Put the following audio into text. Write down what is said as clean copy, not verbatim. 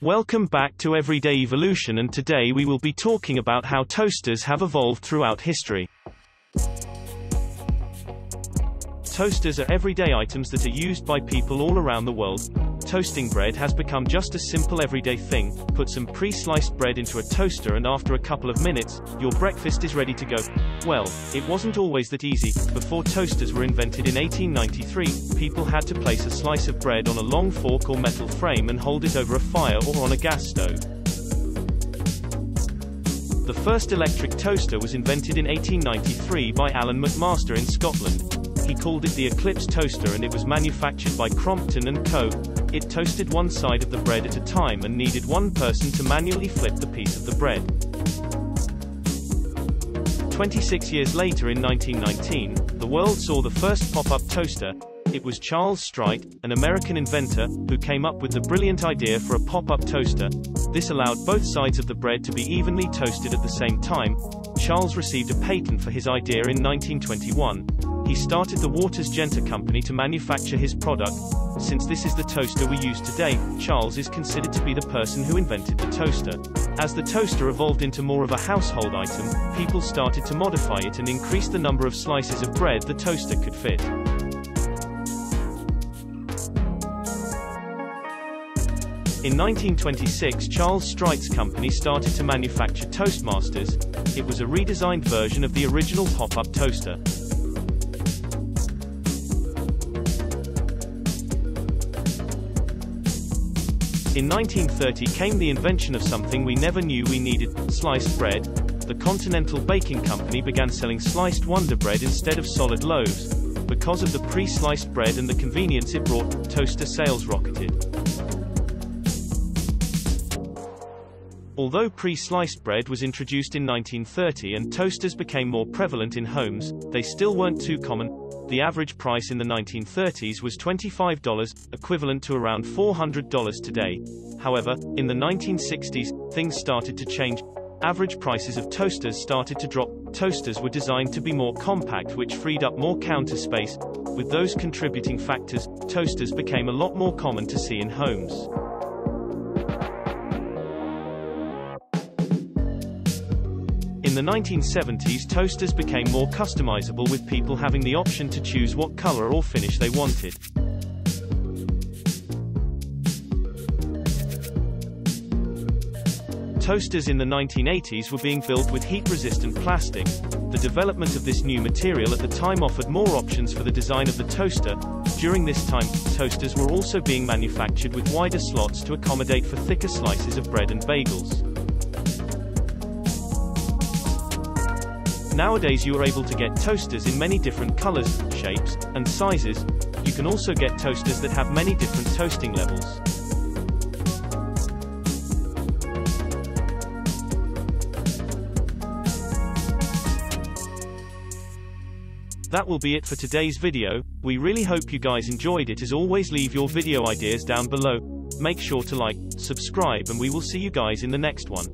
Welcome back to Everyday Evolution, and today we will be talking about how toasters have evolved throughout history. Toasters are everyday items that are used by people all around the world. Toasting bread has become just a simple everyday thing. Put some pre-sliced bread into a toaster and after a couple of minutes, your breakfast is ready to go. Well, it wasn't always that easy. Before toasters were invented in 1893, people had to place a slice of bread on a long fork or metal frame and hold it over a fire or on a gas stove. The first electric toaster was invented in 1893 by Alan McMaster in Scotland. He called it the Eclipse toaster and it was manufactured by Crompton & Co. It toasted one side of the bread at a time and needed one person to manually flip the piece of the bread. 26 years later in 1919, the world saw the first pop-up toaster. It was Charles Strite, an American inventor, who came up with the brilliant idea for a pop-up toaster. This allowed both sides of the bread to be evenly toasted at the same time. Charles received a patent for his idea in 1921. He started the Waters Genter Company to manufacture his product. Since this is the toaster we use today, Charles is considered to be the person who invented the toaster. As the toaster evolved into more of a household item, people started to modify it and increase the number of slices of bread the toaster could fit. In 1926, Charles Strite's company started to manufacture Toastmasters. It was a redesigned version of the original pop-up toaster. In 1930 came the invention of something we never knew we needed: sliced bread. The Continental Baking Company began selling sliced Wonder Bread instead of solid loaves. Because of the pre-sliced bread and the convenience it brought, toaster sales rocketed. Although pre-sliced bread was introduced in 1930 and toasters became more prevalent in homes, they still weren't too common. The average price in the 1930s was $25, equivalent to around $400 today. However, in the 1960s, things started to change. Average prices of toasters started to drop. Toasters were designed to be more compact, which freed up more counter space. With those contributing factors, toasters became a lot more common to see in homes. In the 1970s, toasters became more customizable, with people having the option to choose what color or finish they wanted. Toasters in the 1980s were being built with heat-resistant plastic. The development of this new material at the time offered more options for the design of the toaster. During this time, toasters were also being manufactured with wider slots to accommodate for thicker slices of bread and bagels. Nowadays you are able to get toasters in many different colors, shapes, and sizes. You can also get toasters that have many different toasting levels. That will be it for today's video. We really hope you guys enjoyed it. As always, leave your video ideas down below. Make sure to like, subscribe, and we will see you guys in the next one.